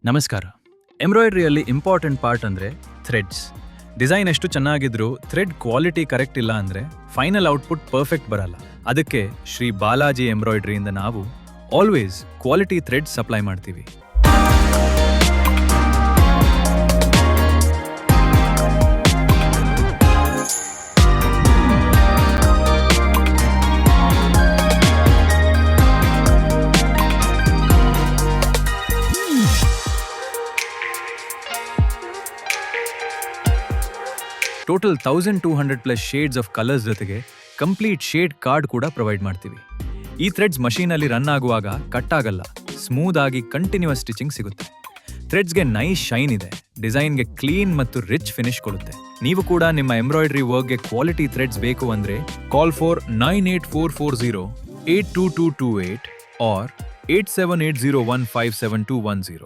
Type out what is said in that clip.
ನಮಸ್ಕಾರ. ಎಂಬ್ರಾಯ್ಡ್ರಿಯಲ್ಲಿ important part ಅಂದರೆ Threads. Design ಎಷ್ಟು ಚೆನ್ನಾಗಿದ್ರೂ ಥ್ರೆಡ್ ಕ್ವಾಲಿಟಿ ಕರೆಕ್ಟ್ ಇಲ್ಲ ಅಂದರೆ ಫೈನಲ್ ಔಟ್ಪುಟ್ ಪರ್ಫೆಕ್ಟ್ ಬರಲ್ಲ. ಅದಕ್ಕೆ ಶ್ರೀ ಬಾಲಾಜಿ ಎಂಬ್ರಾಯ್ಡ್ರಿಯಿಂದ ನಾವು ಆಲ್ವೇಸ್ ಕ್ವಾಲಿಟಿ ಥ್ರೆಡ್ ಸಪ್ಲೈ ಮಾಡ್ತೀವಿ. ಟೋಟಲ್ 1200+ ಶೇಡ್ಸ್ ಆಫ್ ಕಲರ್ಸ್ ಜೊತೆಗೆ ಕಂಪ್ಲೀಟ್ ಶೇಡ್ ಕಾರ್ಡ್ ಕೂಡ ಪ್ರೊವೈಡ್ ಮಾಡ್ತೀವಿ. ಈ ಥ್ರೆಡ್ಸ್ ಮಷೀನಲ್ಲಿ ರನ್ ಆಗುವಾಗ ಕಟ್ ಆಗಲ್ಲ, ಸ್ಮೂತ್ ಆಗಿ ಕಂಟಿನ್ಯೂಸ್ ಸ್ಟಿಚಿಂಗ್ ಸಿಗುತ್ತೆ. ಥ್ರೆಡ್ಸ್ಗೆ ನೈಸ್ ಶೈನ್ ಇದೆ, ಡಿಸೈನ್ಗೆ ಕ್ಲೀನ್ ಮತ್ತು ರಿಚ್ ಫಿನಿಶ್ ಕೊಡುತ್ತೆ. ನೀವು ಕೂಡ ನಿಮ್ಮ ಎಂಬ್ರಾಯ್ಡ್ರಿ ವರ್ಕ್ಗೆ ಕ್ವಾಲಿಟಿ ಥ್ರೆಡ್ಸ್ ಬೇಕು ಅಂದರೆ ಕಾಲ್ ಫಾರ್ 98440 82228 ಆರ್ 8780157210.